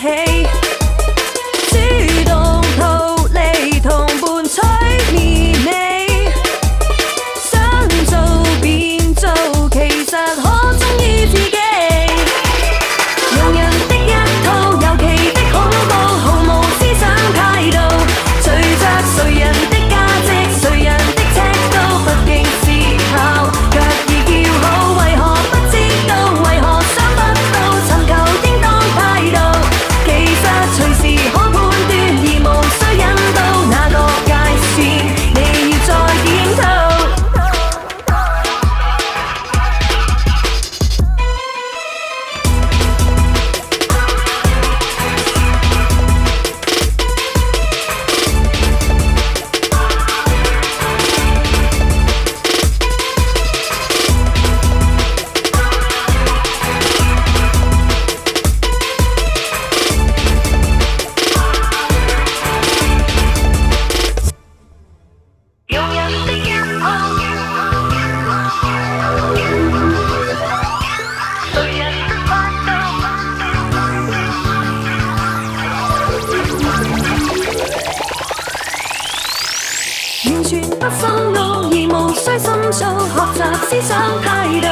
起，主動逃離同伴取綿你，想做變做，其實可忠於自己。用人的一套尤其的恐怖，毫無思想態度，隨着誰人的價值，誰人的尺度，不經思考，卻已叫好。為何不知道？為何想不到？尋求應當態度，其實隨時可判斷，而無需引導。那個界線，你要再檢討。完全不心動，而無需深造，學習思想態度，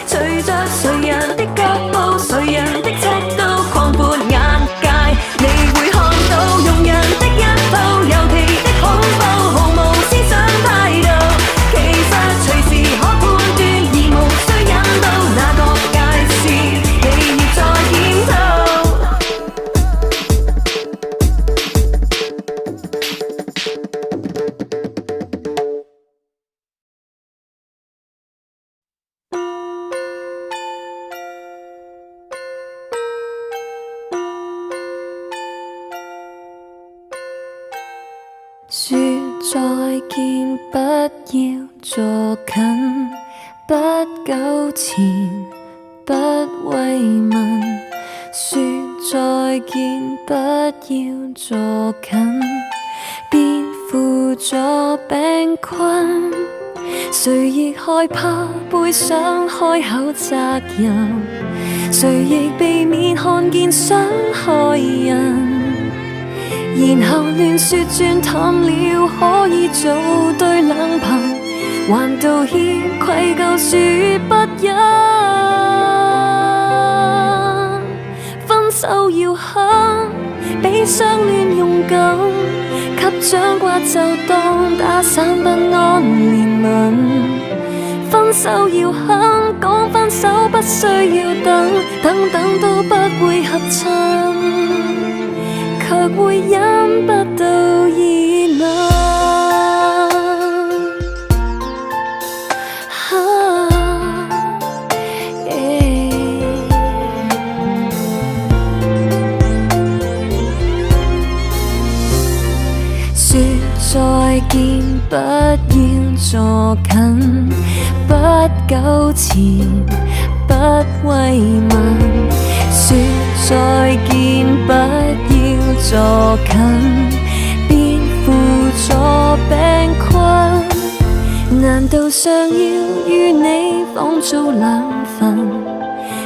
隨着誰人的腳步，誰人的尺度，擴闊眼界，你會看到用人的一套尤其的恐怖，毫無思想態度，其實隨時可判斷，而無需引導。那個界線，你要再檢討。說再見，不要坐近，不糾纏，不慰問。說再見，不要坐近，別輔助病困。誰亦害怕背上開口責任，誰亦避免看見傷害人。然後亂說轉淡了，可以做對兩旁，還道歉愧疚說不忍。分手要狠，比相戀勇敢，給掌摑就當打散不安憐憫。分手要狠，講分手不需要等，等等都不會合襯，卻會忍不到熱吻。說再見，不要坐近，不糾纏，不慰問。說再見，不要坐近，別輔助病困。難道尚要與你仿造兩份？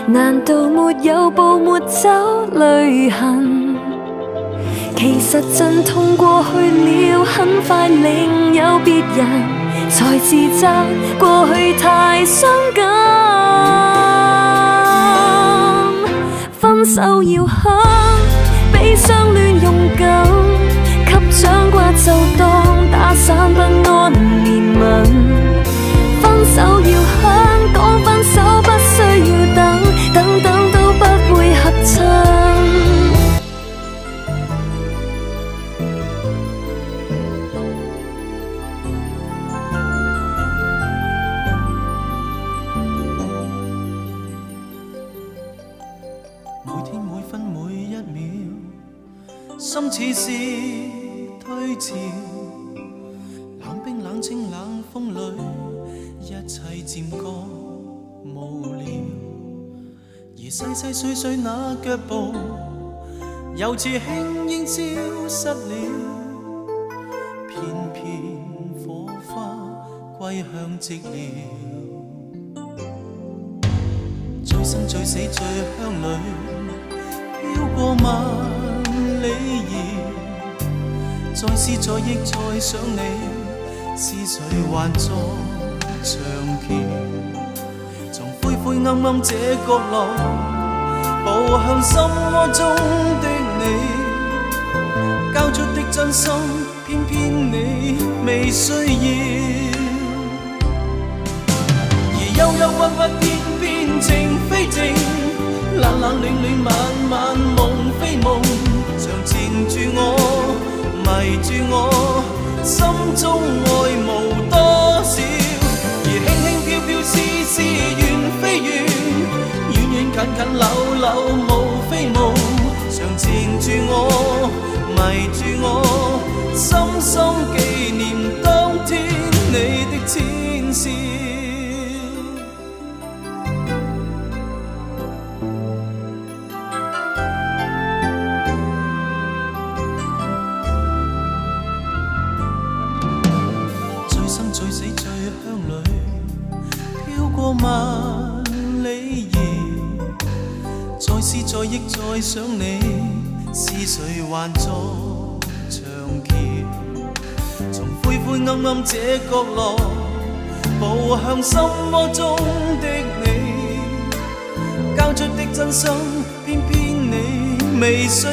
難道沒有步沒走淚痕？其實陣痛過去了，很快另有別人，才自責過去太傷感。分手要狠，比相戀勇敢，給掌摑就當打散不安憐憫。分手要狠，講分手不需要等，等等都不會合襯。心似是退潮，冷冰冷清冷風裏，一切漸覺無聊。而細細碎碎那腳步，又似輕煙消失了。片片火花歸向寂寥，最生最死最鄉裏，飄過嗎？再思再憶再想你，是誰還在長橋？從灰灰暗暗這角落，步向心窩中的你，交出的真心，偏偏你未需要。而憂憂鬱鬱，偏偏情非情，冷冷暖暖，晚晚夢非夢，常纏住我，迷住我，心中愛無多少。而輕輕飄飄，絲絲緣非緣，遠遠近近，縷縷無非夢，常纏住我，迷住我，深深紀念當天你的淺笑。最死最鄉裏，飄過萬里遙，再思再憶再想你，是誰還在長橋？從灰灰暗暗這角落，步向心窩中的你，交出的真心，偏偏你未需要。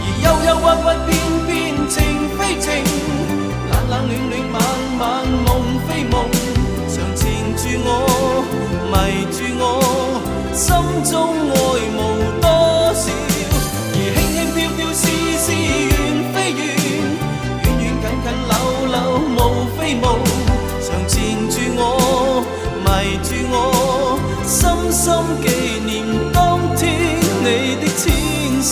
而憂憂鬱鬱，偏偏情非情，冷冷暖暖，晚晚夢非夢，常纏住我，迷住我，心中愛無多少。而輕輕飄飄，絲絲緣非緣，遠遠近近，縷縷無非夢，常纏住我，迷住我，深深紀念當天你的淺笑。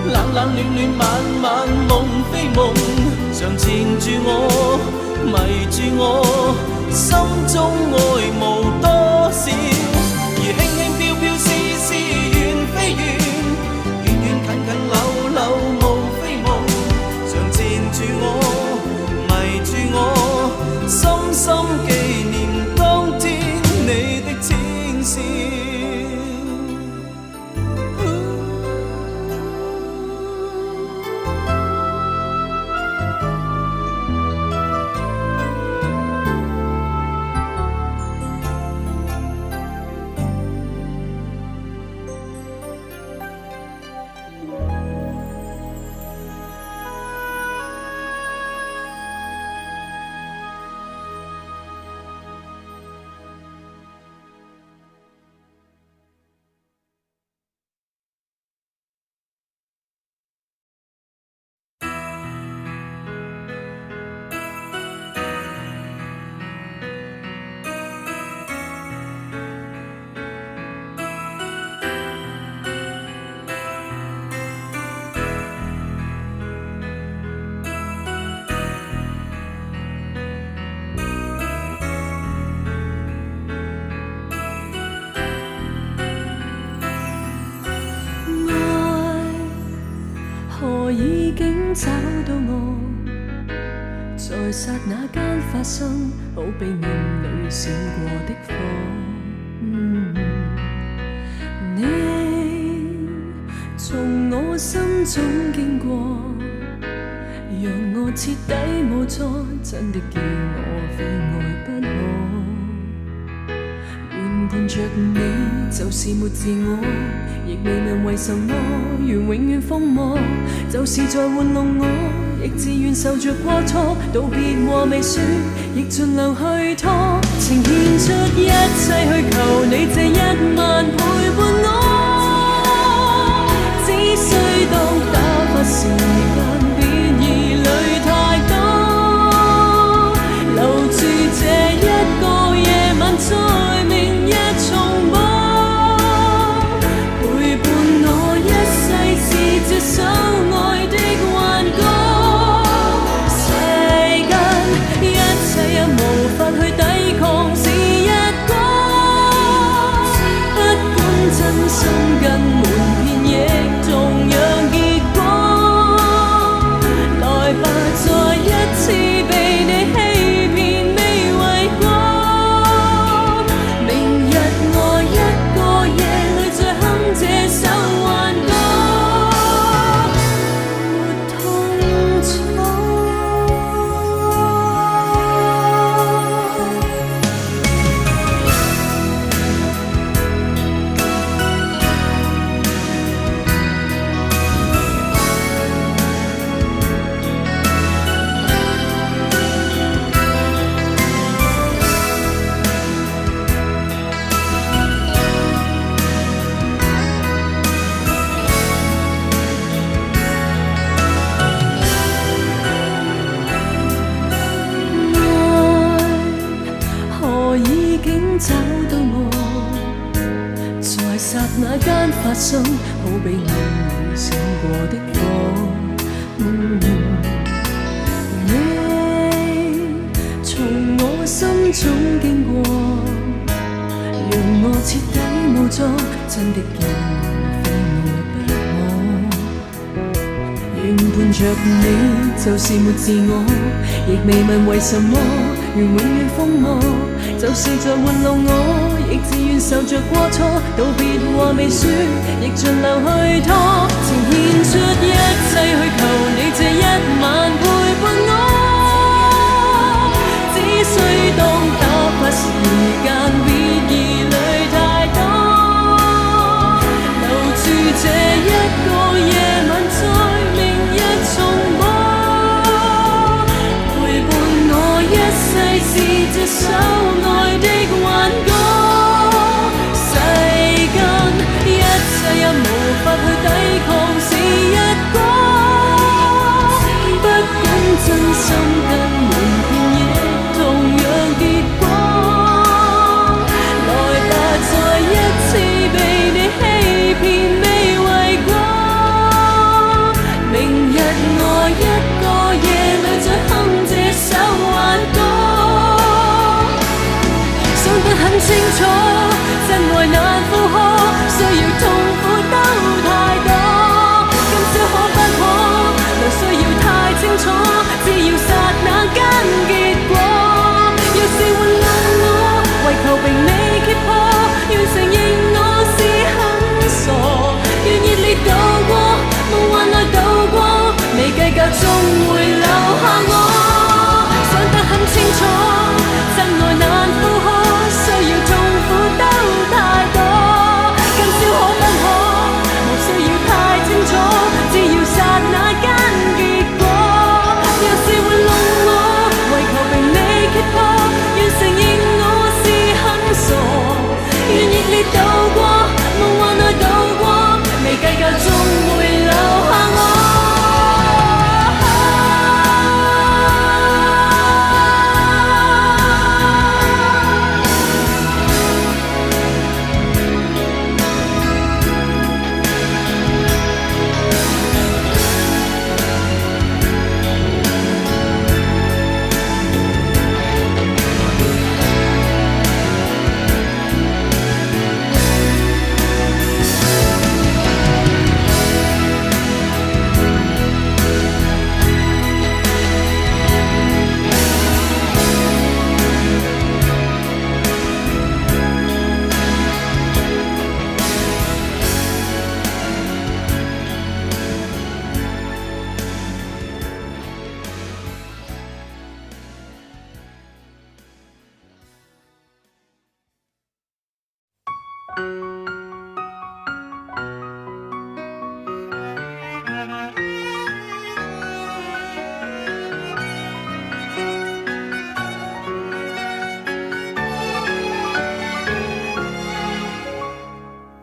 冷冷暖暖，晚晚夢非夢，常纏住我，迷住我，心中愛無多少。而輕輕飄飄，絲絲緣非緣，遠遠近近，縷縷無非夢，常纏住我，迷住我，深深紀念當天你的淺笑。已經找到我，在剎那間發生，好比暗裏閃過的火。你從我心中經過，讓我徹底無助，真的叫我非愛不可。原伴着你就是沒自我，亦未問為什麼願永遠瘋魔，就是在玩弄我，亦自願受着過錯。道別話未說，亦盡量去拖，情獻出一切去求你這一晚陪伴我。只需當打發時間，便疑慮太多，留住這一個夜晚，在明日重播。竟找到我，在剎那間發生，好比偶爾閃過的火。你從我心中經過，讓我徹底無助，真的叫我非愛不可。仍伴着你，就是沒自我，亦未問為什麼，如永遠瘋魔，就是在玩弄我，亦自願受着過錯，道別話未說，亦盡量去拖，情獻出一切去求你這一晚陪伴我，只需當打發時間，別疑慮太多，留住這一個夜晚，在明日重播，陪伴我一世是這首愛的幻歌，世間一切也無法去抵抗是一個，不管真心跟瞞騙亦同樣結果，來吧再一次被你欺騙未為過，明日我一個夜裏再哼這首幻歌，想得很清楚，真愛難負荷，需要痛苦都太多，今宵可不可，來需要太清楚，只要剎那間結果，若是玩弄我，為求並未揭破，願承認我是很傻，願熱烈渡過，夢幻內渡過，未計較終會留下我，想得很清楚，真愛難負荷，需要痛苦都太多，今宵可不可，無需要太清楚，只要剎那間結果，若是玩弄我，為求並未揭破，願承認我是很傻，願熱烈渡過，夢幻內渡過，未計較終會留下我。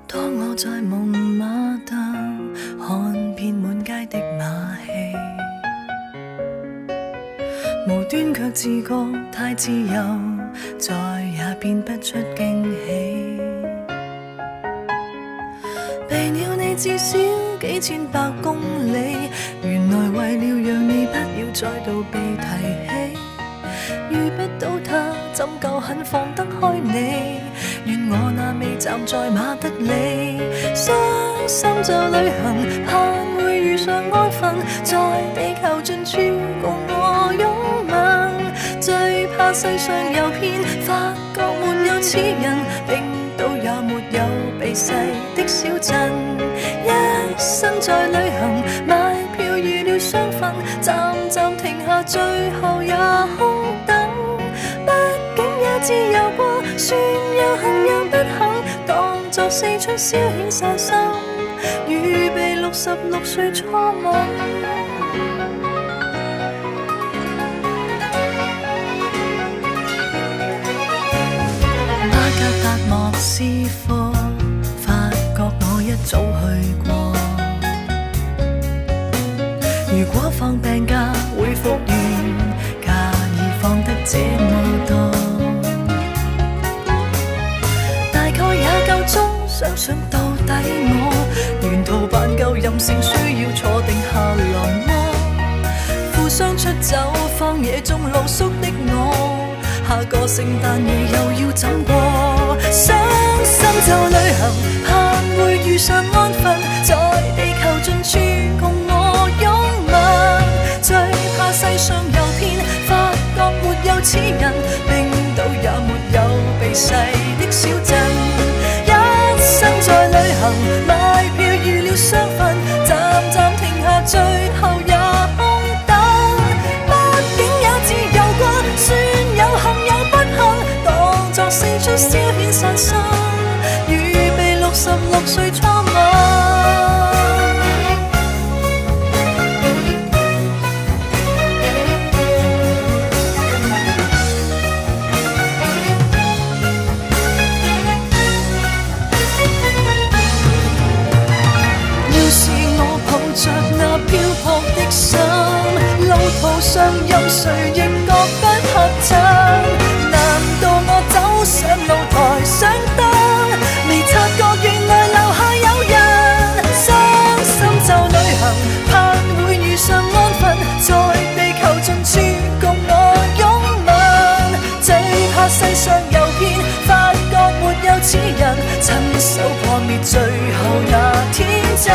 當我在蒙馬特看遍滿街的馬戲，無端卻自覺太自由，再也變不出驚喜。避了你至少幾千百公里，原來為了讓你不要再度被提起。遇不到他，怎夠肯放得開你？願我那未站在馬德里，傷心就旅行，盼會遇上安分，在地球盡處共我擁吻。最怕世上有騙，發覺沒有此人，冰島也沒有避世的小鎮。一生在旅行，買票預了雙份，站站停下，最後也空等。畢竟也自由過，算有幸有不幸，當作四出消遣散心，預備66歲初吻。莫斯科，發覺我一早去過。如果放病假會復原，假已放得這麼多。想到底我沿途扮夠任性，需要坐定下來麼？負傷出走荒野中露宿的我，下個聖誕夜又要怎過？傷心就旅行，盼會遇上安分，在地球盡處共我擁吻。最怕世上遊遍，發覺沒有此人，冰島也沒有避世的小鎮。一生在旅行，買票預了雙份，站站停下，最後也空等。畢竟也自由過，算有幸有不幸，當作四出消遣散心，預備66歲初吻。着那漂泊的心，路途上任誰亦覺不合襯。難道我走上露台想燈，未察覺原來樓下有人？傷心就旅行，盼會遇上安分，在地球盡處共我擁吻。最怕世上遊遍，發覺沒有此人，親手破滅最後那天真。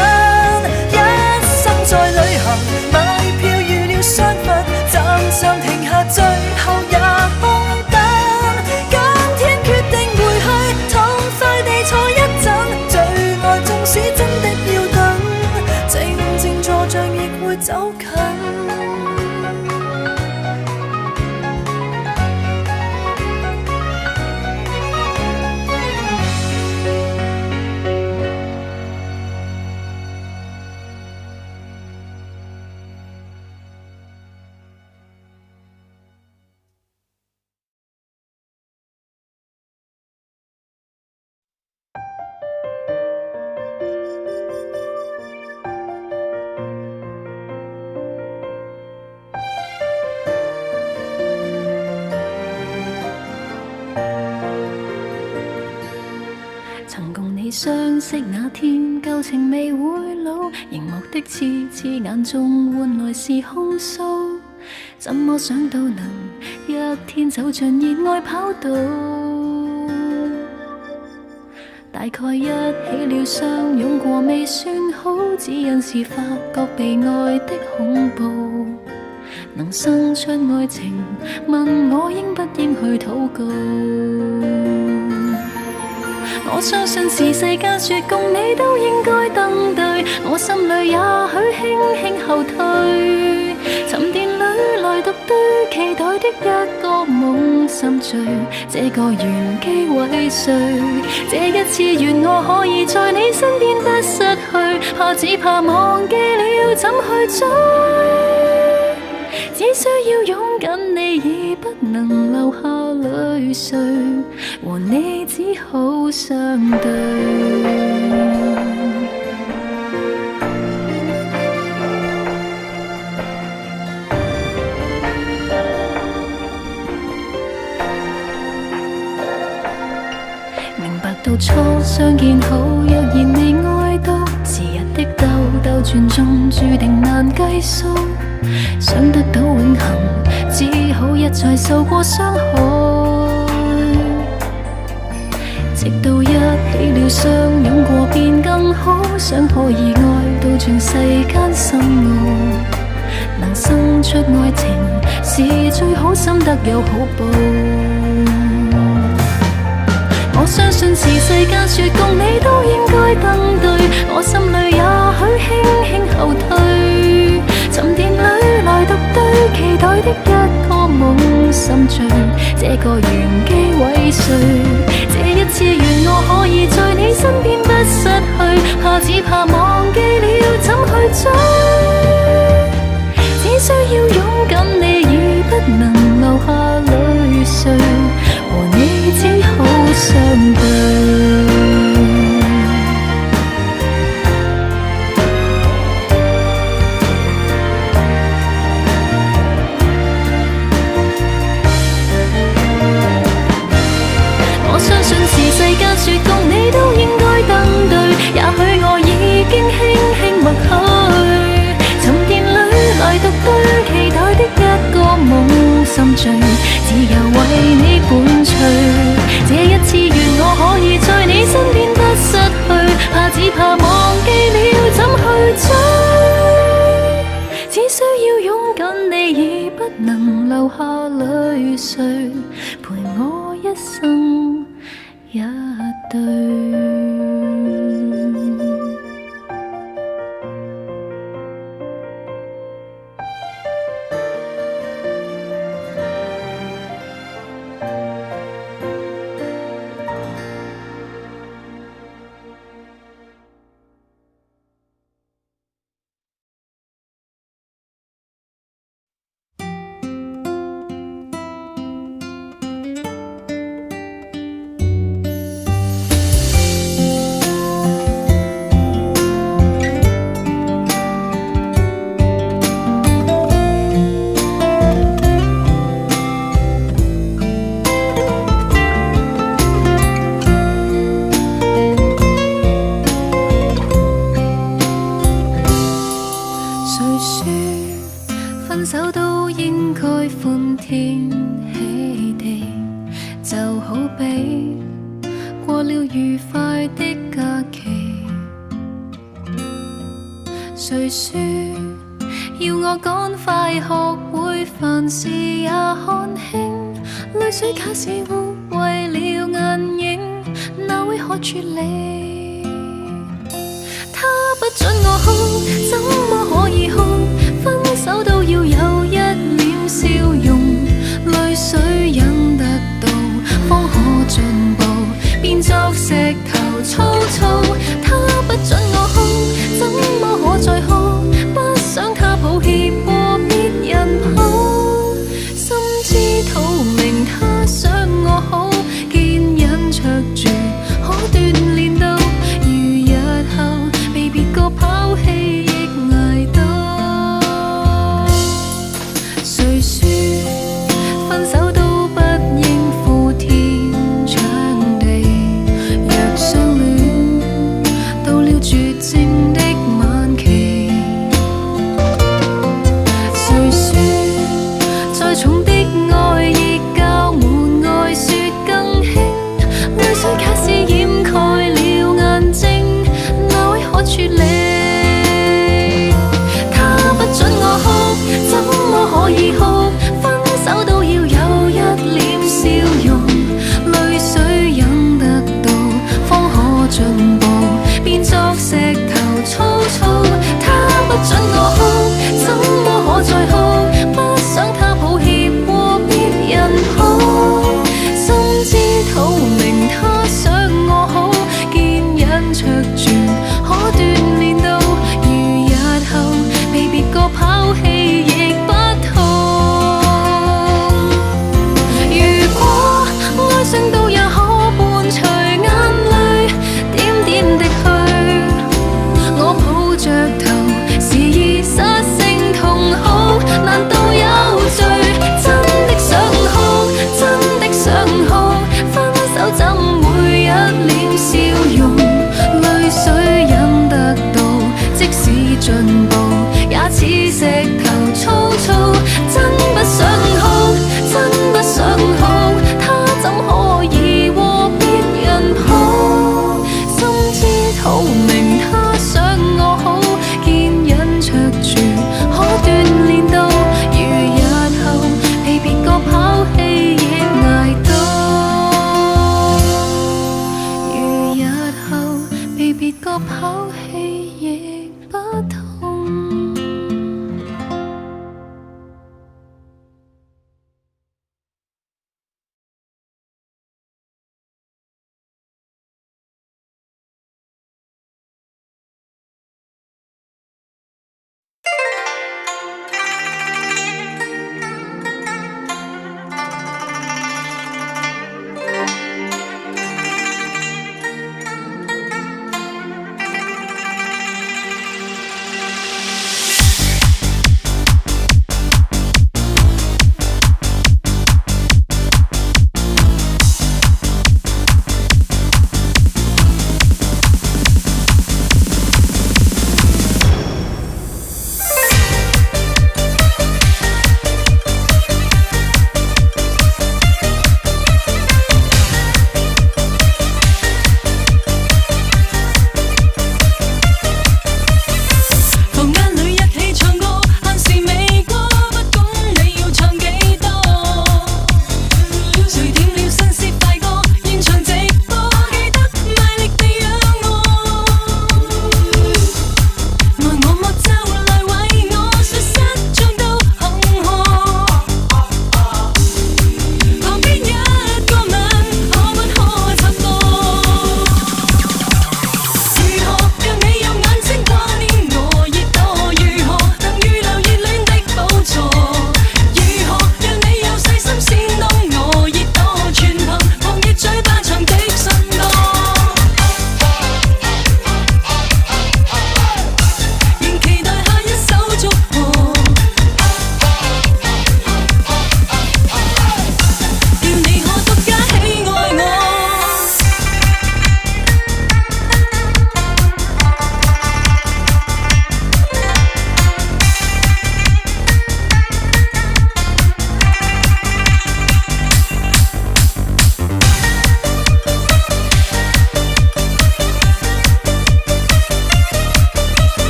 在旅行，買票預了雙份，站站停下，最後也空等。今天決定回去，痛快地坐一陣，最愛縱使真的要等，靜靜坐着亦會走近。相識那天，舊情未會老，熒幕的刺刺眼中換來是控訴。怎麼想到能一天走進熱愛跑道？大概一起了相擁過未算好，只因是發覺被愛的恐怖。能生出愛情，問我應不應去禱告？我相信是世間說共你都應該登對，我心裏也許輕輕後退，沉澱裏來獨對，期待的一個夢心醉，這個緣機毀碎，這一次願我可以在你身邊不失去，怕只怕忘記了怎去追，只需要擁緊你已不能留下淚水，和你只好相對。明白到初相見好，若然未愛到，時日的兜兜轉中注定難計數，想得到永恆，只好一再受過傷害。直到一起了相擁過便更好，想可以愛到盡世間深奧，能生出愛情是最好，心得有好報。我相信是世間說共你都應該登對，我心裏也許輕輕後退，沉澱裏來獨對，期待的一個夢心醉，這個緣機毀碎，這一次願我可以在你身邊不失去，怕只怕忘記了怎去追，只需要擁緊你已不能留下淚水，和你只好相對。我相信是世間說共你都應該登罪，自由為你伴隨。這一次願我可以在你身邊不失去，怕只怕忘記了怎去追。只需要擁緊你已不能流下淚水，陪我一生一對。分手都應該歡天喜地，就好比過了愉快的假期。誰說要我趕快學會凡事也看輕，淚水假使污穢了眼影，哪會可處理？他不准我哭，怎麼可以哭？分手都要有一臉笑容，淚水忍得到，方可進步，變作石頭粗糙。他不准我哭，怎麼可再哭？不想他抱歉過別人抱，心知肚明他想我好，堅忍卓住，可鍛鍊到如日後被別個拋棄。分手都不應負天搶地，若相戀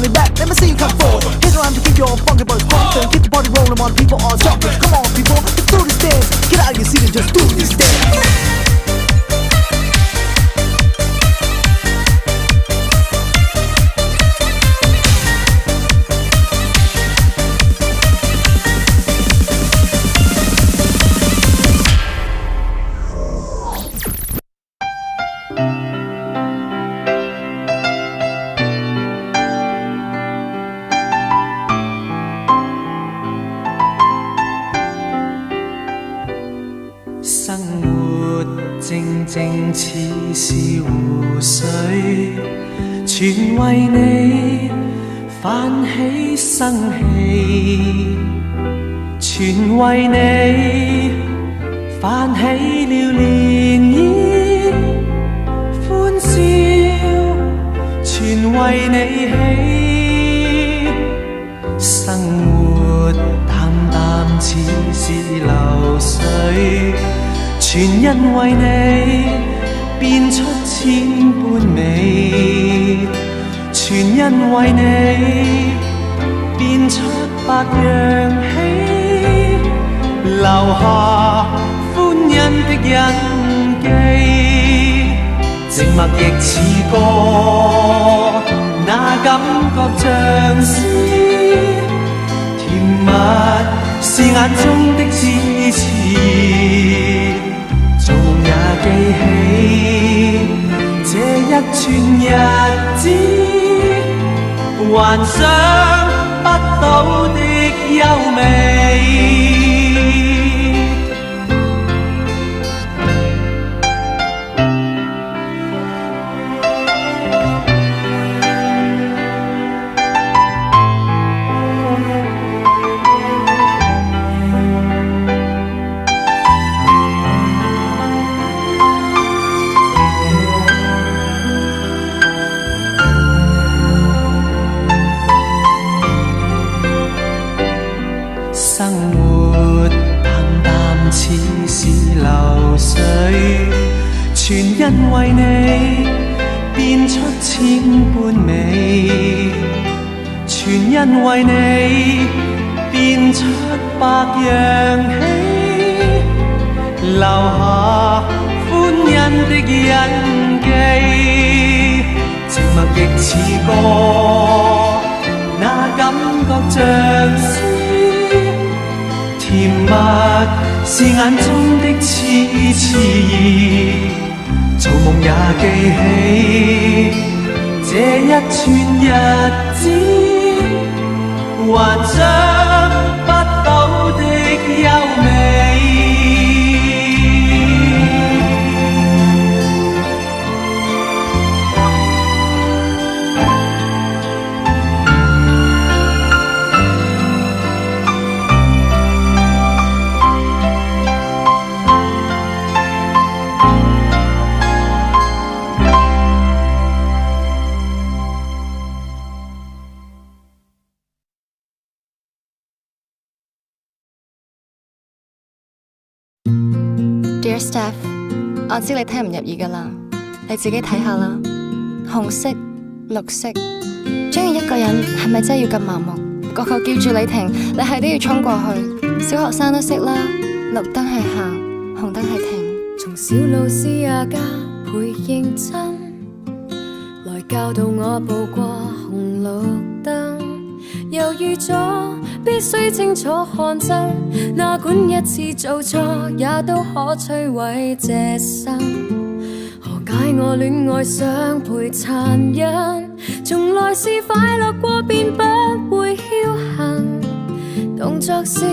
me back, let me see you come forward. Here's around to keep your funky boys pumping. Keep the party rolling while the people are jumping. Come on people, let's do this dance. Get out of your seat and just do this dance.生活靜靜似是湖水，全為你泛起生氣，全為你泛起了漣漪，歡笑全為你起，生活淡淡似是流水，全因為你變出千般美，全因為你變出百樣喜，留下歡欣的印記，靜默亦似歌，那感覺像詩，甜蜜是眼中的支持，做夢也記起這一串日子，幻想不到的優美。生活淡淡似是流水，全因為你變出千般美，全因為你變出百樣喜，留下歡欣的印記，靜默亦似歌，那感覺像詩，甜蜜是眼中的痴痴，做夢也記起這一串日子，幻想不到的優美。Dear Steph， 我知你聽唔入耳㗎啦，你自己睇下啦。紅色、綠色，鍾意一個人係咪真係要咁盲目？個個叫住你停，你係都要衝過去。小學生都識啦，綠燈係行，紅燈係停。從小老師也加倍認真，來教導我步過紅綠燈。猶豫咗，必須清楚看真，哪管一次做錯，也都可摧毀這生。何解我戀愛相配殘忍？從來是快樂過便不會僥倖，動作小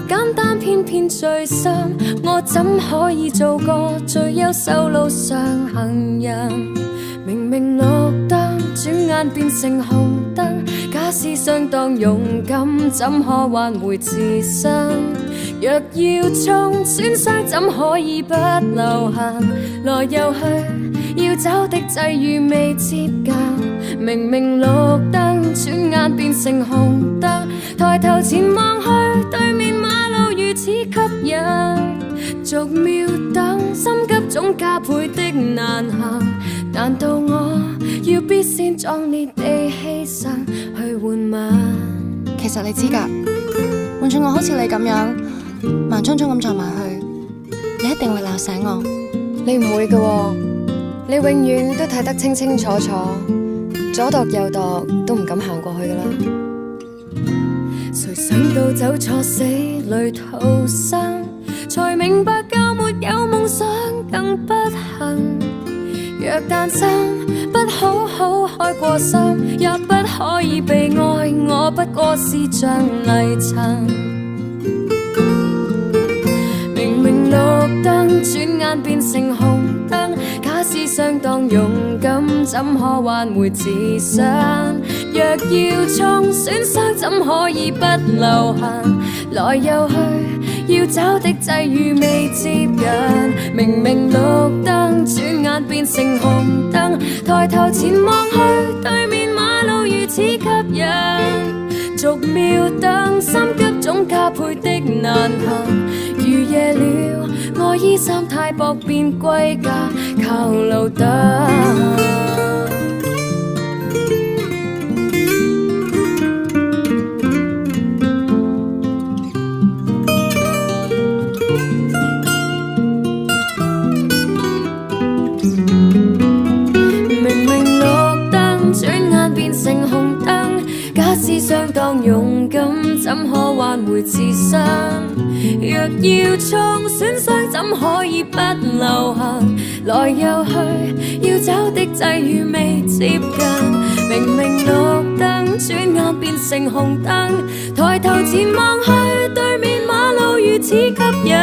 簡單，偏偏最深。我怎可以做個最優秀路上行人？明明綠燈，轉眼變成紅燈。假使相當勇敢，怎可挽回自身？若要衝，損傷怎可以不留痕？來又去，要走的際遇未接近。明明綠燈，轉眼變成紅燈。抬頭前望去，對面馬路如此吸引。逐秒等，心急總加倍的難行。難道我要必先壯烈地犧牲去換吻。其實你知㗎，換咗我好似你咁樣盲舂舂咁撞埋去，你一定會鬧醒我。你唔會㗎喎，你永遠都睇得清清楚楚，左度右度都唔敢行過去㗎啦。誰想到走錯死裏逃生，才明白較沒有夢想更不幸。若誕生不好好開過心，也不可以被愛，我不過是像泥塵。明明綠燈，轉眼變成紅燈，假使相當勇敢，怎可挽回自信？若要衝損傷，怎可以不留痕？來又去，要找的際遇未接近。明明綠燈，轉眼變成紅燈，抬頭前望去，對面馬路如此吸引。逐秒等，心急總加倍的難行。如夜了，我衣衫太薄，便歸家靠路燈。相當勇敢，怎可挽回自身？若要衝損傷，怎可以不留痕？來又去，要找的際遇未接近。明明綠燈，轉眼變成紅燈，抬頭前望去，對面馬路如此吸引。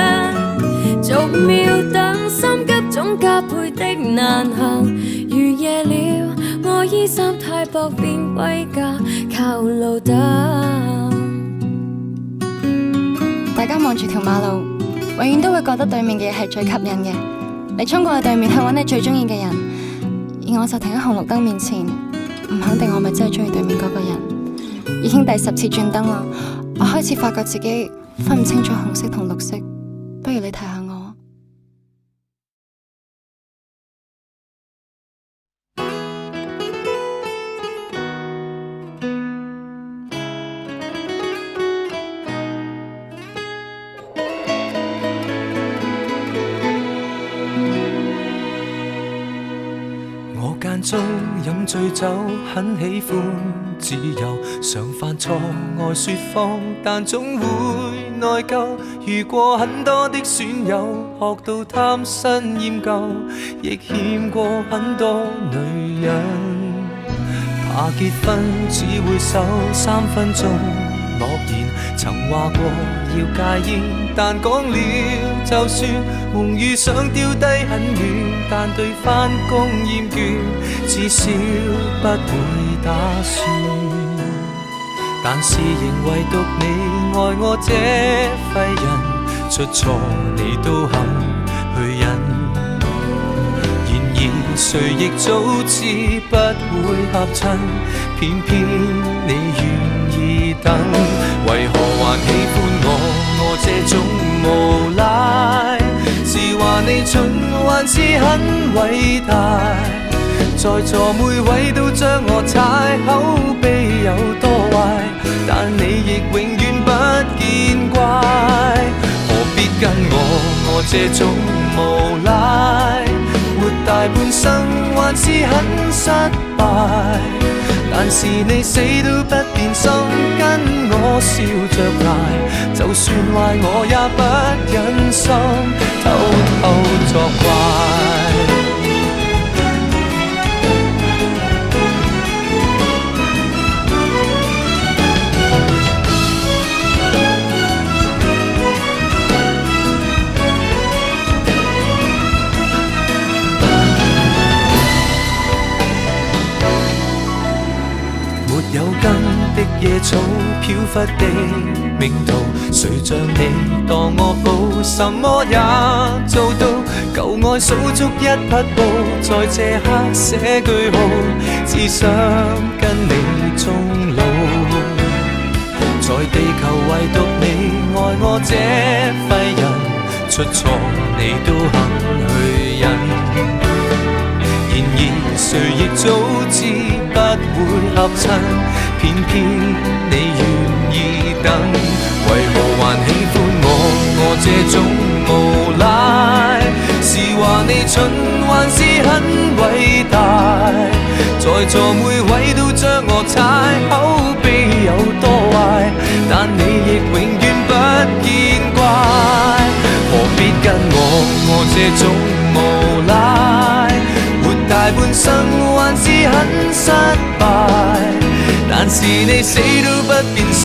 逐秒等，心急總加倍的難行。如夜了，我衣衫太薄，便歸家靠路燈。大家望住條馬路，永遠都會覺得對面嘅嘢係最吸引嘅。你衝過去對面去揾你最中意嘅人，而我就停喺紅綠燈面前，唔肯定我咪真係中意對面嗰個人。已經第10次轉燈啦，我開始發覺自己分唔清楚紅色同綠色，不如你睇下我。間中飲醉酒，很喜歡自由，常犯錯愛說謊，但總會內疚。遇過很多的損友，學到貪新厭舊，亦欠過很多女人。怕結婚只會守3分鐘諾言，曾話過要戒煙，但講了就算。夢與想丟低很遠，但對返工厭倦，至少不會打算。但是仍唯獨你愛我這廢人，出錯你都肯去忍。然而誰亦早知不會合襯，偏偏你願意等。為何還喜歡我這種無賴？是話你蠢還是很偉大？在座每位都將我踩，口碑有多壞，但你亦永遠不見怪。何必跟我這種無賴？活大半生還是很失敗，但是你死都不變心，跟我笑着捱，就算壞我也不忍心偷偷作怪。有根的野草飄忽地命途，誰像你當我寶，什麼也做到。舊愛數足一匹布，在這刻寫句號，只想跟你終老。在地球唯獨你愛我這廢人，出錯你都肯去忍。然然而誰亦早知不會合襯，偏偏你願意等，為何還喜歡我這種無賴？是話你蠢還是很偉大？在座每位都將我踩，口碑有多壞，但你亦永遠不見怪。何必跟我這種無賴？活大半生還是很失敗，但是你死都不變。